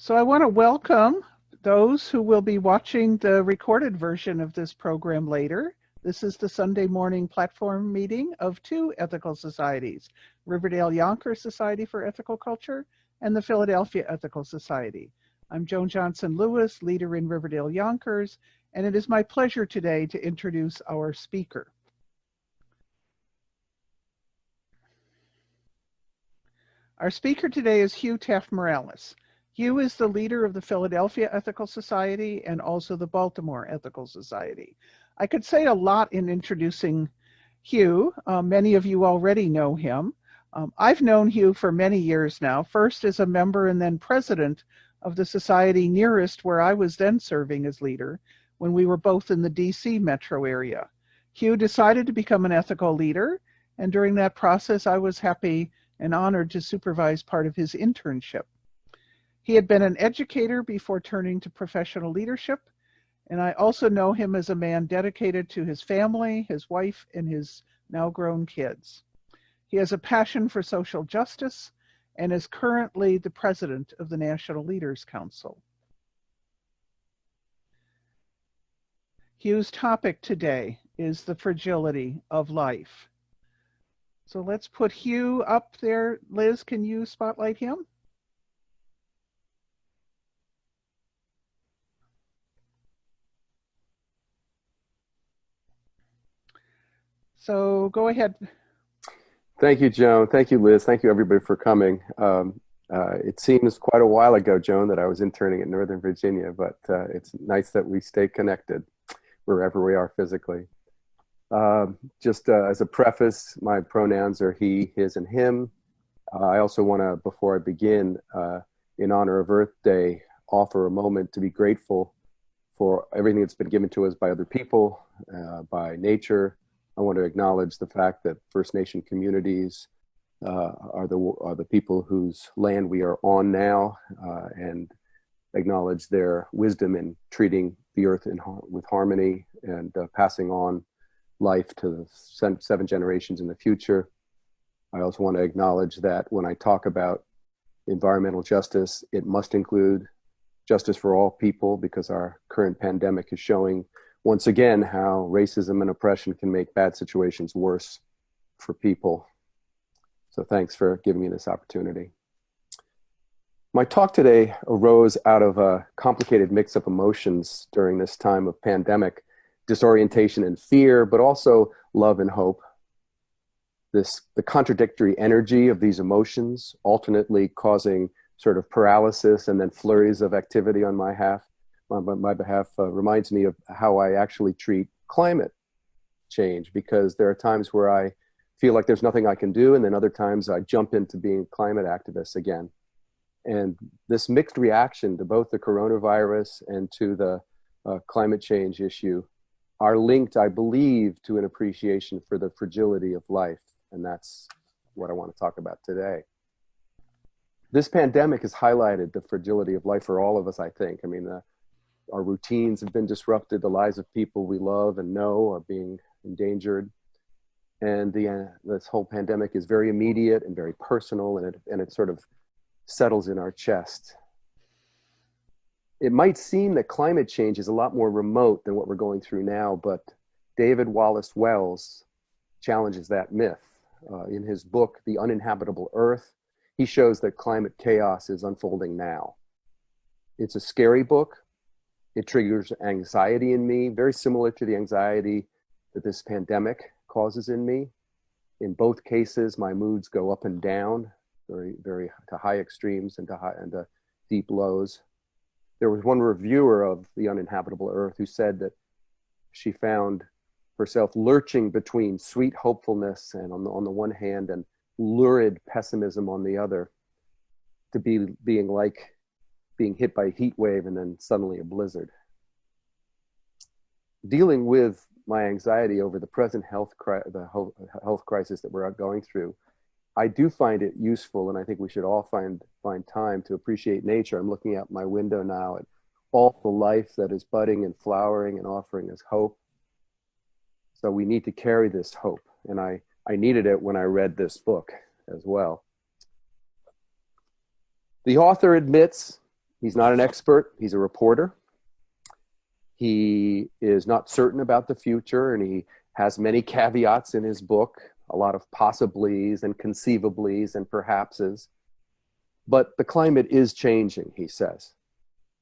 So I want to welcome those who will be watching the recorded version of this program later. This is the Sunday morning platform meeting of two ethical societies, Riverdale Yonkers Society for Ethical Culture and the Philadelphia Ethical Society. I'm Joan Johnson Lewis, leader in Riverdale Yonkers, and it is my pleasure today to introduce our speaker. Our speaker today is Hugh Taft-Morales. Hugh is the leader of the Philadelphia Ethical Society and also the Baltimore Ethical Society. I could say a lot in introducing Hugh. Many of you already know him. I've known Hugh for many years now, first as a member and then president of the society nearest where I was then serving as leader when we were both in the DC metro area. Hugh decided to become an ethical leader, and during that process I was happy and honored to supervise part of his internship. He had been an educator before turning to professional leadership, and I also know him as a man dedicated to his family, his wife, and his now grown kids. He has a passion for social justice and is currently the president of the National Leaders Council. Hugh's topic today is the fragility of life. So let's put Hugh up there. Liz, can you spotlight him? So go ahead. Thank you, Joan. Thank you, Liz. Thank you, everybody, for coming. It seems quite a while ago, Joan, that I was interning in Northern Virginia, but it's nice that we stay connected wherever we are physically. Just as a preface, my pronouns are he, his, and him. I also want to, before I begin, in honor of Earth Day, offer a moment to be grateful for everything that's been given to us by other people, by nature. I want to acknowledge the fact that First Nation communities are the people whose land we are on now, and acknowledge their wisdom in treating the earth with harmony and passing on life to the 7 generations in the future. I also want to acknowledge that when I talk about environmental justice, it must include justice for all people, because our current pandemic is showing once again how racism and oppression can make bad situations worse for people. So thanks for giving me this opportunity. My talk today arose out of a complicated mix of emotions during this time of pandemic, disorientation and fear, but also love and hope. The contradictory energy of these emotions, alternately causing sort of paralysis and then flurries of activity on my behalf, reminds me of how I actually treat climate change, because there are times where I feel like there's nothing I can do, and then other times I jump into being a climate activist again. And this mixed reaction to both the coronavirus and to the climate change issue are linked, I believe, to an appreciation for the fragility of life. And that's what I want to talk about today. This pandemic has highlighted the fragility of life for all of us, I think. I mean, our routines have been disrupted. The lives of people we love and know are being endangered. And this whole pandemic is very immediate and very personal, and it sort of settles in our chest. It might seem that climate change is a lot more remote than what we're going through now, but David Wallace Wells challenges that myth. In his book, The Uninhabitable Earth, he shows that climate chaos is unfolding now. It's a scary book. It triggers anxiety in me, very similar to the anxiety that this pandemic causes in me. In both cases, my moods go up and down, very, very to high extremes and to deep lows. There was one reviewer of The Uninhabitable Earth who said that she found herself lurching between sweet hopefulness and on the one hand and lurid pessimism on the other, to being like being hit by a heat wave and then suddenly a blizzard. Dealing with my anxiety over the present health crisis that we're going through, I do find it useful, and I think we should all find time to appreciate nature. I'm looking out my window now at all the life that is budding and flowering and offering us hope. So we need to carry this hope, and I needed it when I read this book as well. The author admits He's not an expert, he's a reporter. He is not certain about the future, and he has many caveats in his book, a lot of possiblies and conceivably and perhapses. But the climate is changing, he says.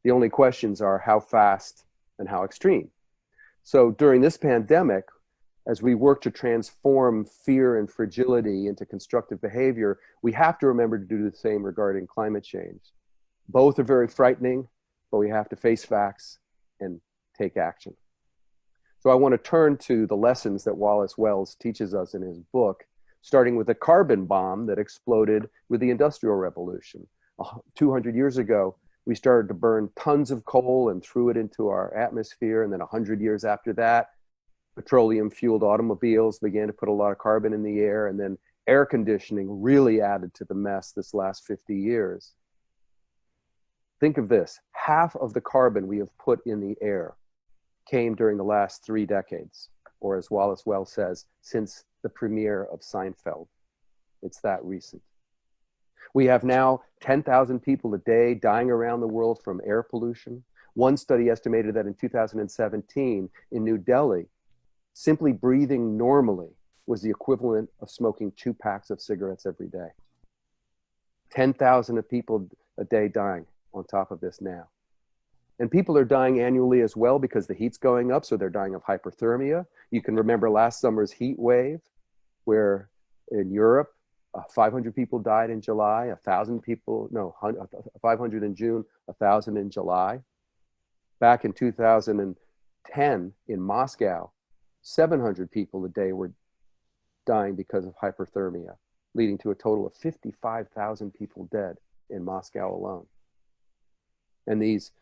The only questions are how fast and how extreme. So during this pandemic, as we work to transform fear and fragility into constructive behavior, we have to remember to do the same regarding climate change. Both are very frightening, but we have to face facts and take action. So I want to turn to the lessons that Wallace Wells teaches us in his book, starting with the carbon bomb that exploded with the Industrial Revolution. 200 years ago, we started to burn tons of coal and threw it into our atmosphere. And then 100 years after that, petroleum-fueled automobiles began to put a lot of carbon in the air. And then air conditioning really added to the mess this last 50 years. Think of this. Half of the carbon we have put in the air came during the last 3 decades, or as Wallace Wells says, since the premiere of Seinfeld. It's that recent. We have now 10,000 people a day dying around the world from air pollution. One study estimated that in 2017 in New Delhi, simply breathing normally was the equivalent of smoking 2 packs of cigarettes every day. 10,000 people a day dying on top of this now. And people are dying annually as well because the heat's going up, so they're dying of hyperthermia. You can remember last summer's heat wave, where in Europe, 500 people died in July, 500 in June, 1,000 in July. Back in 2010 in Moscow, 700 people a day were dying because of hyperthermia, leading to a total of 55,000 people dead in Moscow alone. And these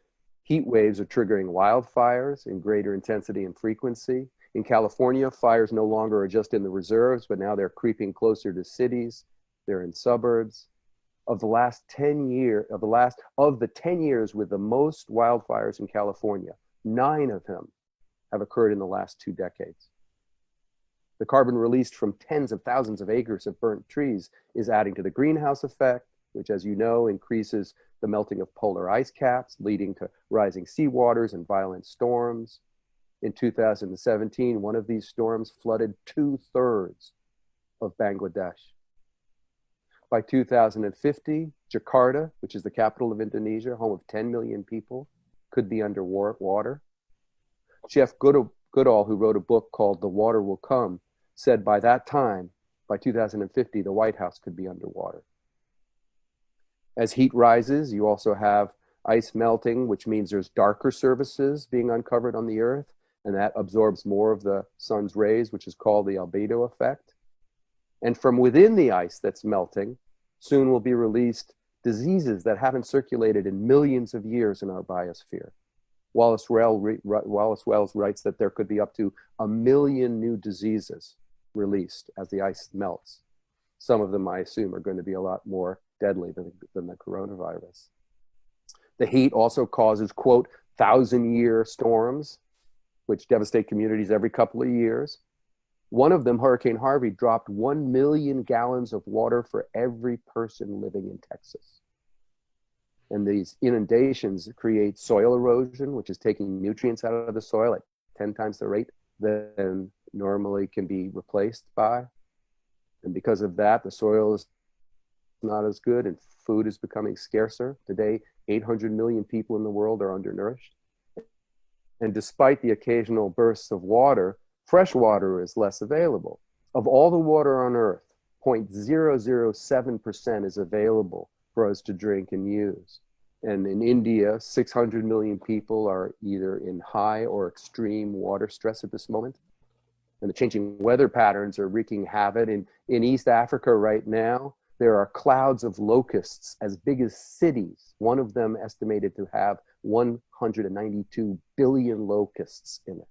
heat waves are triggering wildfires in greater intensity and frequency. In California, fires no longer are just in the reserves, but now they're creeping closer to cities. They're in suburbs. Of the 10 years with the most wildfires in California, 9 of them have occurred in the last 2 decades. The carbon released from tens of thousands of acres of burnt trees is adding to the greenhouse effect, which, as you know, increases the melting of polar ice caps, leading to rising seawaters and violent storms. In 2017, one of these storms flooded 2/3 of Bangladesh. By 2050, Jakarta, which is the capital of Indonesia, home of 10 million people, could be under water. Jeff Goodall, who wrote a book called The Water Will Come, said by that time, by 2050, the White House could be underwater. As heat rises, you also have ice melting, which means there's darker surfaces being uncovered on the Earth, and that absorbs more of the sun's rays, which is called the albedo effect. And from within the ice that's melting, soon will be released diseases that haven't circulated in millions of years in our biosphere. Wallace Wells writes that there could be up to 1 million new diseases released as the ice melts. Some of them, I assume, are going to be a lot more deadly than the coronavirus. The heat also causes, quote, 1,000-year storms, which devastate communities every couple of years. One of them, Hurricane Harvey, dropped 1 million gallons of water for every person living in Texas. And these inundations create soil erosion, which is taking nutrients out of the soil at 10 times the rate than normally can be replaced by. And because of that, the soil is not as good and food is becoming scarcer. Today, 800 million people in the world are undernourished. And despite the occasional bursts of water, fresh water is less available. Of all the water on Earth, 0.007% is available for us to drink and use. And in India, 600 million people are either in high or extreme water stress at this moment. And the changing weather patterns are wreaking havoc. In East Africa right now, there are clouds of locusts as big as cities. One of them estimated to have 192 billion locusts in it.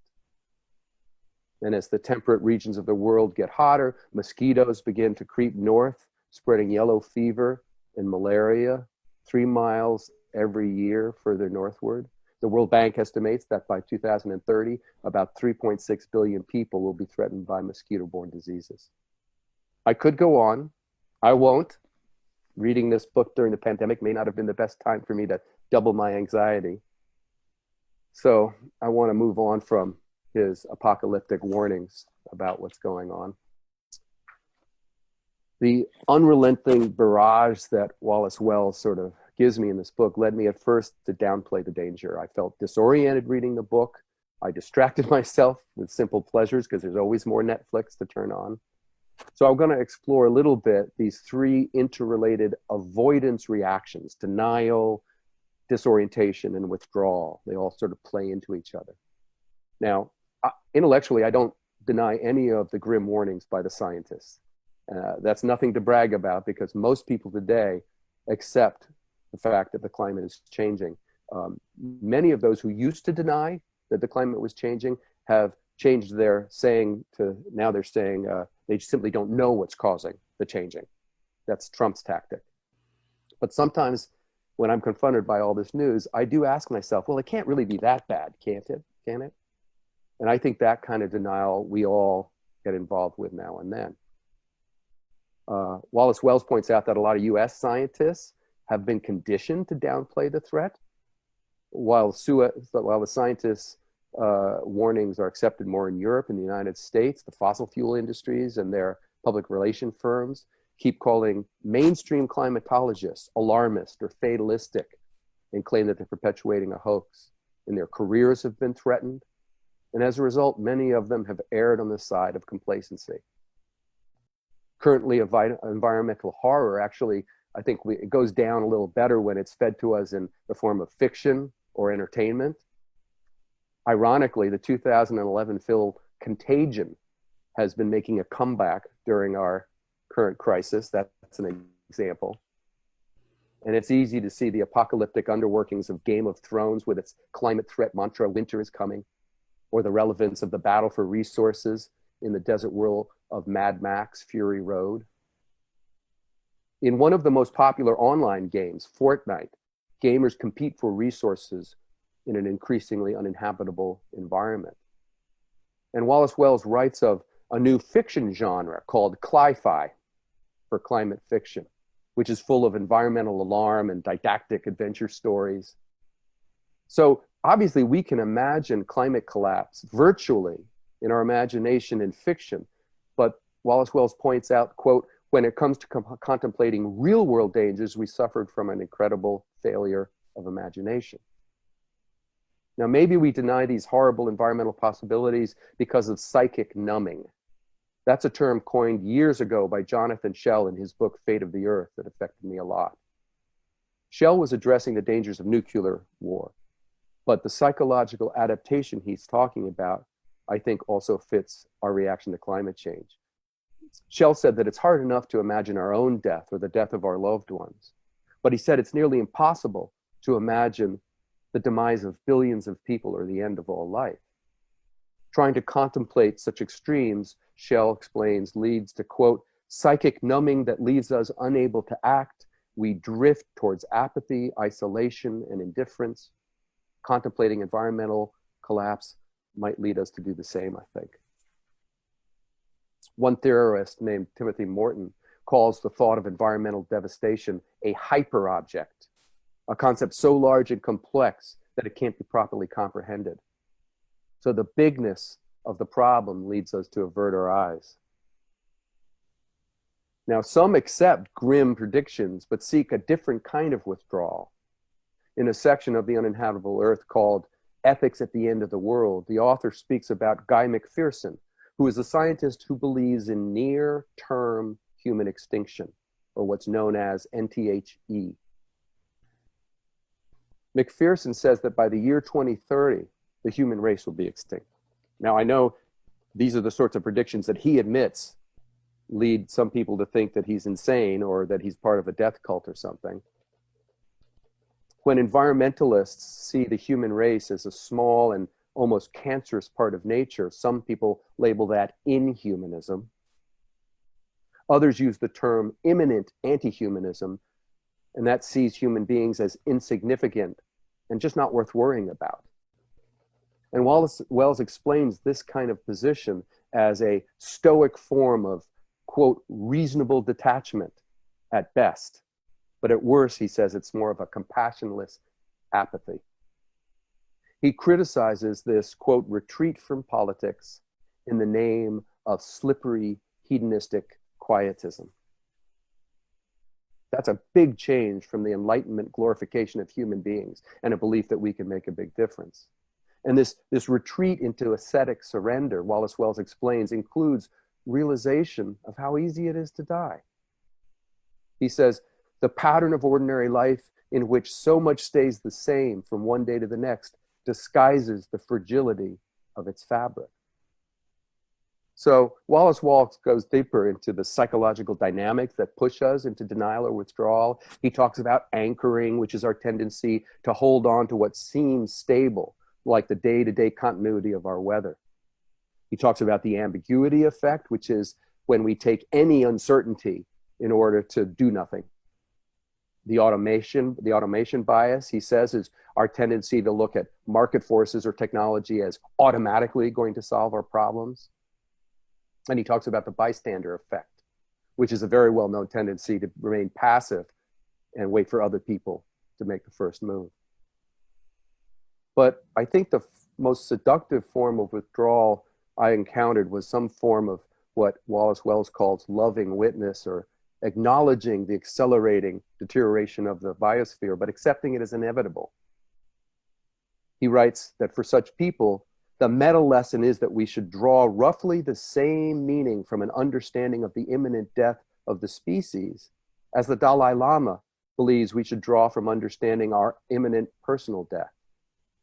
And as the temperate regions of the world get hotter, mosquitoes begin to creep north, spreading yellow fever and malaria 3 miles every year further northward. The World Bank estimates that by 2030, about 3.6 billion people will be threatened by mosquito-borne diseases. I could go on. I won't. Reading this book during the pandemic may not have been the best time for me to double my anxiety. So I want to move on from his apocalyptic warnings about what's going on. The unrelenting barrage that Wallace Wells sort of gives me in this book led me at first to downplay the danger. I felt disoriented reading the book. I distracted myself with simple pleasures because there's always more Netflix to turn on. So I'm going to explore a little bit these three interrelated avoidance reactions: denial, disorientation, and withdrawal. They all sort of play into each other. Now, intellectually, I don't deny any of the grim warnings by the scientists. That's nothing to brag about because most people today accept the fact that the climate is changing. Many of those who used to deny that the climate was changing have changed their saying to now they're saying they simply don't know what's causing the changing. That's Trump's tactic. But sometimes when I'm confronted by all this news, I do ask myself, well, it can't really be that bad, can't it? Can it? And I think that kind of denial we all get involved with now and then. Wallace Wells points out that a lot of US scientists have been conditioned to downplay the threat, while the scientists' warnings are accepted more in Europe and the United States. The fossil fuel industries and their public relation firms keep calling mainstream climatologists alarmist or fatalistic and claim that they're perpetuating a hoax. And their careers have been threatened. And as a result, many of them have erred on the side of complacency. Currently, environmental horror actually, I think it goes down a little better when it's fed to us in the form of fiction or entertainment. Ironically, the 2011 film Contagion has been making a comeback during our current crisis. That's an example. And it's easy to see the apocalyptic underworkings of Game of Thrones with its climate threat mantra, winter is coming, or the relevance of the battle for resources in the desert world of Mad Max Fury Road. In one of the most popular online games, Fortnite, gamers compete for resources in an increasingly uninhabitable environment. And Wallace Wells writes of a new fiction genre called cli-fi, for climate fiction, which is full of environmental alarm and didactic adventure stories. So obviously we can imagine climate collapse virtually in our imagination in fiction, but Wallace Wells points out, quote, when it comes to contemplating real world dangers, we suffered from an incredible failure of imagination. Now, maybe we deny these horrible environmental possibilities because of psychic numbing. That's a term coined years ago by Jonathan Schell in his book, Fate of the Earth, that affected me a lot. Schell was addressing the dangers of nuclear war, but the psychological adaptation he's talking about, I think, also fits our reaction to climate change. Schell said that it's hard enough to imagine our own death or the death of our loved ones, but he said it's nearly impossible to imagine the demise of billions of people or the end of all life. Trying to contemplate such extremes, Schell explains, leads to, quote, psychic numbing that leaves us unable to act. We drift towards apathy, isolation, and indifference. Contemplating environmental collapse might lead us to do the same, I think. One theorist named Timothy Morton calls the thought of environmental devastation a hyperobject, a concept so large and complex that it can't be properly comprehended. So the bigness of the problem leads us to avert our eyes. Now, some accept grim predictions, but seek a different kind of withdrawal. In a section of The Uninhabitable Earth called Ethics at the End of the World, the author speaks about Guy McPherson, who is a scientist who believes in near-term human extinction, or what's known as NTHE. McPherson says that by the year 2030, the human race will be extinct. Now, I know these are the sorts of predictions that he admits lead some people to think that he's insane or that he's part of a death cult or something. When environmentalists see the human race as a small and almost cancerous part of nature, some people label that inhumanism. Others use the term imminent anti-humanism, and that sees human beings as insignificant and just not worth worrying about. And Wallace Wells explains this kind of position as a stoic form of, quote, reasonable detachment at best. But at worst, he says it's more of a compassionless apathy. He criticizes this, quote, retreat from politics in the name of slippery, hedonistic quietism. That's a big change from the Enlightenment glorification of human beings and a belief that we can make a big difference. And this retreat into ascetic surrender, Wallace Wells explains, includes realization of how easy it is to die. He says, the pattern of ordinary life in which so much stays the same from one day to the next disguises the fragility of its fabric. So Wallace Wells goes deeper into the psychological dynamics that push us into denial or withdrawal. He talks about anchoring, which is our tendency to hold on to what seems stable, like the day-to-day continuity of our weather. He talks about the ambiguity effect, which is when we take any uncertainty in order to do nothing. The automation bias, he says, is our tendency to look at market forces or technology as automatically going to solve our problems. And he talks about the bystander effect, which is a very well-known tendency to remain passive and wait for other people to make the first move. But I think the most seductive form of withdrawal I encountered was some form of what Wallace Wells calls loving witness, or acknowledging the accelerating deterioration of the biosphere, but accepting it as inevitable. He writes that for such people, the meta lesson is that we should draw roughly the same meaning from an understanding of the imminent death of the species as the Dalai Lama believes we should draw from understanding our imminent personal death,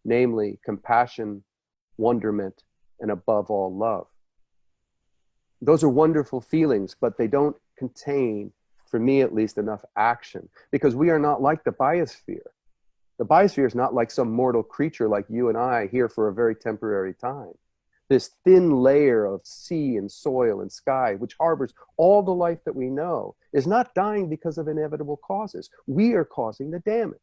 namely compassion, wonderment, and above all, love. Those are wonderful feelings, but they don't contain, for me at least, enough action, because we are not like the biosphere. The biosphere is not like some mortal creature like you and I here for a very temporary time. This thin layer of sea and soil and sky, which harbors all the life that we know, is not dying because of inevitable causes. We are causing the damage.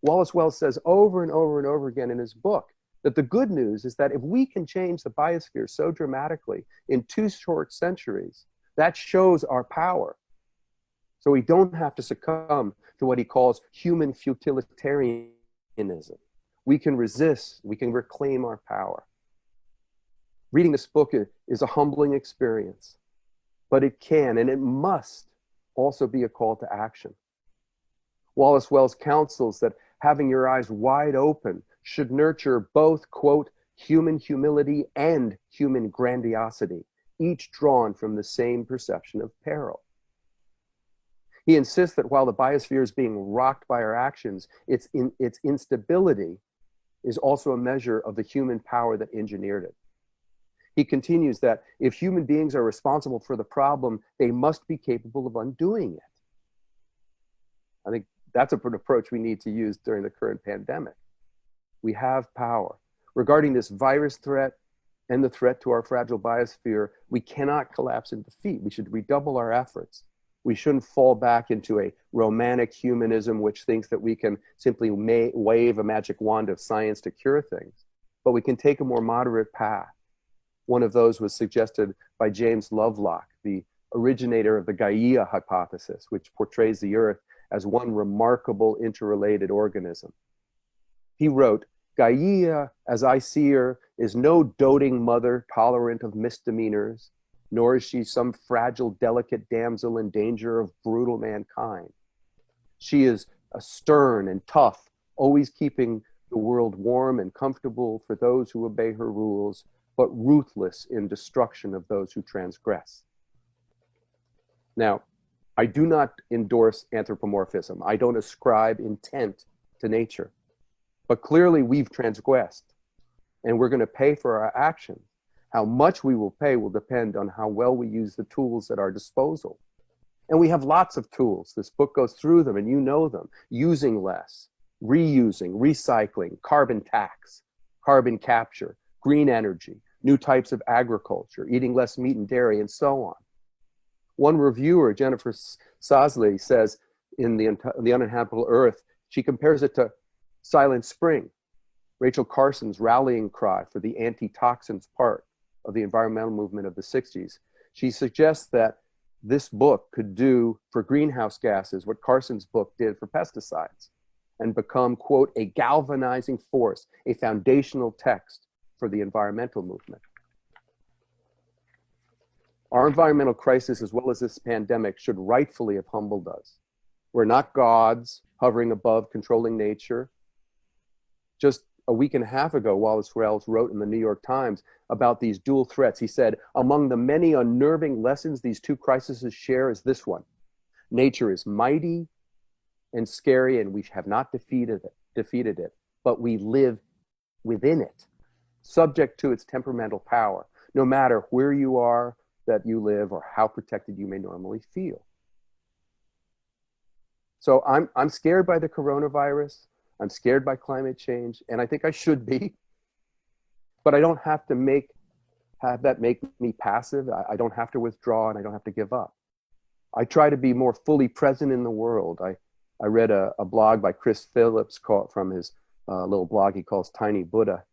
Wallace Wells says over and over and over again in his book that the good news is that if we can change the biosphere so dramatically in 2 short centuries, that shows our power. So we don't have to succumb to what he calls human futilitarianism. We can resist, we can reclaim our power. Reading this book is a humbling experience, but it can and it must also be a call to action. Wallace Wells counsels that having your eyes wide open should nurture both, quote, human humility and human grandiosity, each drawn from the same perception of peril. He insists that while the biosphere is being rocked by our actions, its instability is also a measure of the human power that engineered it. He continues that if human beings are responsible for the problem, they must be capable of undoing it. I think that's an approach we need to use during the current pandemic. We have power. Regarding this virus threat and the threat to our fragile biosphere, we cannot collapse in defeat. We should redouble our efforts. We shouldn't fall back into a romantic humanism which thinks that we can simply wave a magic wand of science to cure things, but we can take a more moderate path. One of those was suggested by James Lovelock, the originator of the Gaia hypothesis, which portrays the Earth as one remarkable interrelated organism. He wrote, Gaia, as I see her, is no doting mother tolerant of misdemeanors, nor is she some fragile, delicate damsel in danger of brutal mankind. She is a stern and tough, always keeping the world warm and comfortable for those who obey her rules, but ruthless in destruction of those who transgress. Now, I do not endorse anthropomorphism. I don't ascribe intent to nature. But clearly we've transgressed, and we're going to pay for our actions. How much we will pay will depend on how well we use the tools at our disposal. And we have lots of tools. This book goes through them, and you know them. Using less, reusing, recycling, carbon tax, carbon capture, green energy, new types of agriculture, eating less meat and dairy, and so on. One reviewer, Jennifer Sosley, says in The Uninhabitable Earth, she compares it to Silent Spring, Rachel Carson's rallying cry for the anti-toxins part of the environmental movement of the 60s. She suggests that this book could do for greenhouse gases what Carson's book did for pesticides. and become, quote, a galvanizing force, a foundational text for the environmental movement. Our environmental crisis, as well as this pandemic, should rightfully have humbled us. We're not gods hovering above controlling nature. Just a week and a half ago, Wallace Wells wrote in the New York Times about these dual threats. He said, among the many unnerving lessons these two crises share is this one. Nature is mighty and scary, and we have not defeated it, but we live within it, subject to its temperamental power, no matter where you are that you live or how protected you may normally feel. So I'm scared by the coronavirus. I'm scared by climate change, and I think I should be, but I don't have to have that make me passive. I don't have to withdraw, and I don't have to give up. I try to be more fully present in the world. I read a blog by Chris Phillips from his little blog he calls Tiny Buddha.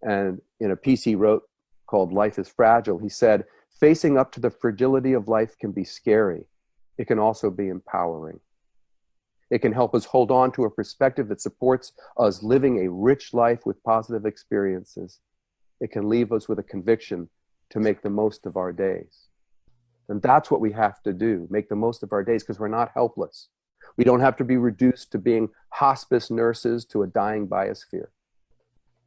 And in a piece he wrote called Life is Fragile, he said, facing up to the fragility of life can be scary. It can also be empowering. It can help us hold on to a perspective that supports us living a rich life with positive experiences. It can leave us with a conviction to make the most of our days. And that's what we have to do, make the most of our days, because we're not helpless. We don't have to be reduced to being hospice nurses to a dying biosphere.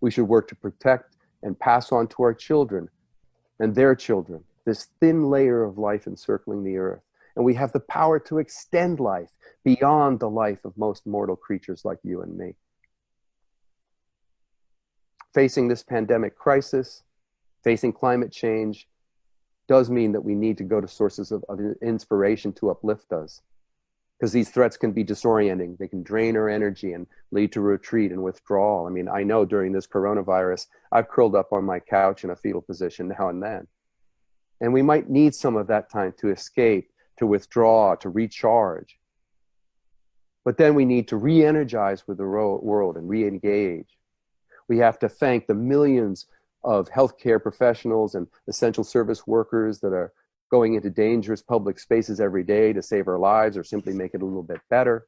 We should work to protect and pass on to our children and their children this thin layer of life encircling the earth. And we have the power to extend life beyond the life of most mortal creatures like you and me. Facing this pandemic crisis, facing climate change, does mean that we need to go to sources of inspiration to uplift us. Because these threats can be disorienting. They can drain our energy and lead to retreat and withdrawal. I mean, I know during this coronavirus, I've curled up on my couch in a fetal position now and then. And we might need some of that time to escape, to withdraw, to recharge. But then we need to re-energize with the world and re-engage. We have to thank the millions of healthcare professionals and essential service workers that are going into dangerous public spaces every day to save our lives or simply make it a little bit better.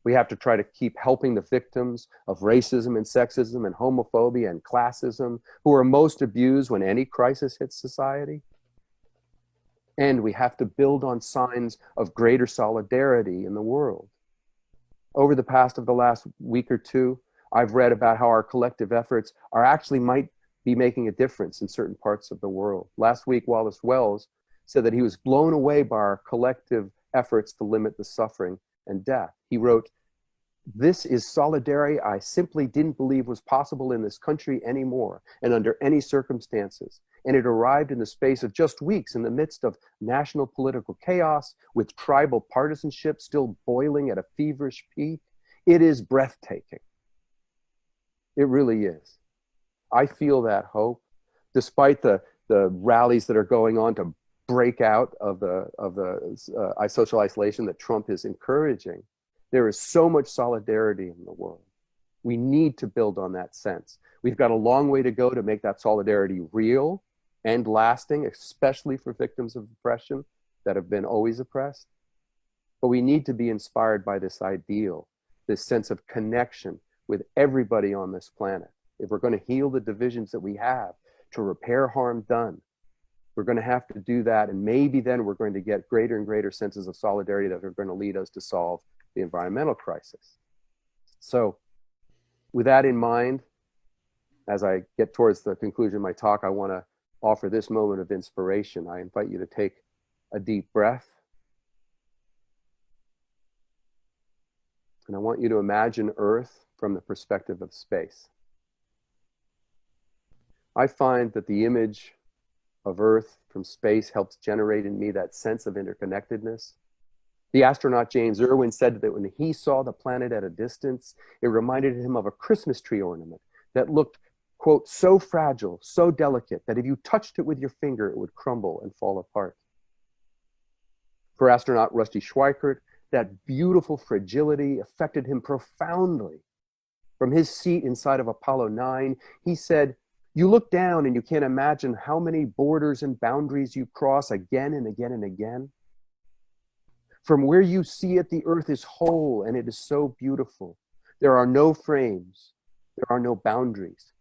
We have to try to keep helping the victims of racism and sexism and homophobia and classism who are most abused when any crisis hits society. And we have to build on signs of greater solidarity in the world. Over the last week or two, I've read about how our collective efforts might be making a difference in certain parts of the world. Last week, Wallace Wells said that he was blown away by our collective efforts to limit the suffering and death. He wrote, "This is solidarity I simply didn't believe was possible in this country anymore and under any circumstances. And it arrived in the space of just weeks in the midst of national political chaos with tribal partisanship still boiling at a feverish peak. It is breathtaking." It really is. I feel that hope, despite the rallies that are going on to break out of the social isolation that Trump is encouraging. There is so much solidarity in the world. We need to build on that sense. We've got a long way to go to make that solidarity real and lasting, especially for victims of oppression that have been always oppressed. But we need to be inspired by this ideal, this sense of connection with everybody on this planet. If we're going to heal the divisions that we have, to repair harm done, we're going to have to do that. And maybe then we're going to get greater and greater senses of solidarity that are going to lead us to solve the environmental crisis. So with that in mind, as I get towards the conclusion of my talk, I want to offer this moment of inspiration. I invite you to take a deep breath. And I want you to imagine Earth from the perspective of space. I find that the image of Earth from space helps generate in me that sense of interconnectedness. The astronaut James Irwin said that when he saw the planet at a distance, it reminded him of a Christmas tree ornament that looked, quote, so fragile, so delicate, that if you touched it with your finger, it would crumble and fall apart. For astronaut Rusty Schweickart, that beautiful fragility affected him profoundly. From his seat inside of Apollo 9, he said, "You look down and you can't imagine how many borders and boundaries you cross again and again and again. From where you see it, the earth is whole and it is so beautiful. There are no frames. There are no boundaries.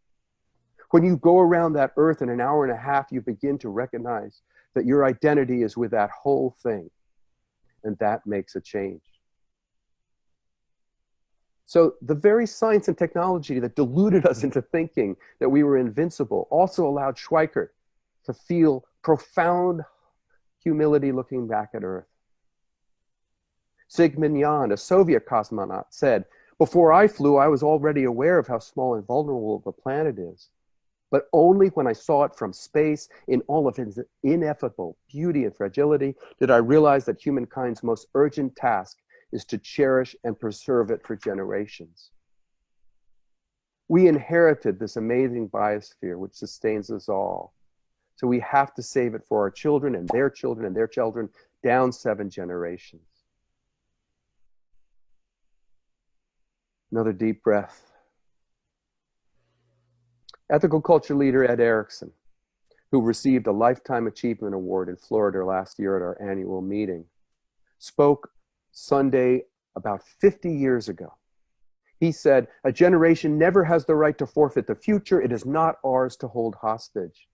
When you go around that earth in an hour and a half, you begin to recognize that your identity is with that whole thing. And that makes a change. So the very science and technology that deluded us into thinking that we were invincible also allowed Schweikart to feel profound humility looking back at Earth. Zygmunt Jan, a Soviet cosmonaut, said, "Before I flew, I was already aware of how small and vulnerable the planet is. But only when I saw it from space in all of its ineffable beauty and fragility did I realize that humankind's most urgent task is to cherish and preserve it for generations." We inherited this amazing biosphere which sustains us all. So we have to save it for our children and their children and their children down 7 generations. Another deep breath. Ethical culture leader Ed Erickson, who received a Lifetime Achievement Award in Florida last year at our annual meeting, spoke Sunday about 50 years ago. He said, "A generation never has the right to forfeit the future. It is not ours to hold hostage.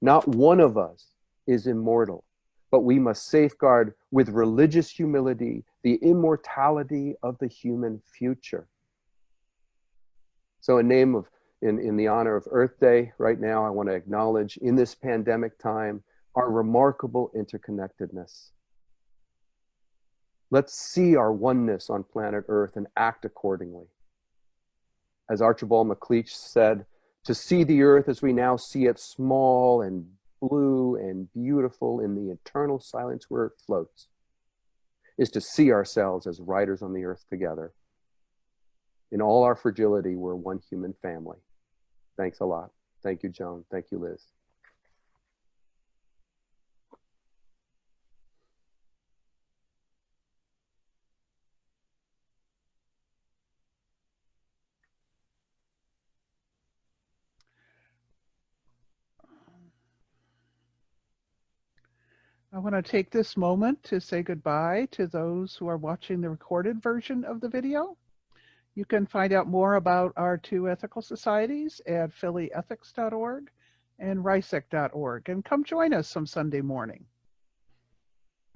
Not one of us is immortal, but we must safeguard with religious humility the immortality of the human future." So in the honor of Earth Day right now, I want to acknowledge in this pandemic time our remarkable interconnectedness. Let's see our oneness on planet Earth and act accordingly. As Archibald MacLeish said, to see the Earth as we now see it, small and blue and beautiful in the eternal silence where it floats, is to see ourselves as riders on the Earth together. In all our fragility, we're one human family. Thanks a lot. Thank you, Joan. Thank you, Liz. I want to take this moment to say goodbye to those who are watching the recorded version of the video. You can find out more about our 2 ethical societies at phillyethics.org and rysec.org, and come join us some Sunday morning.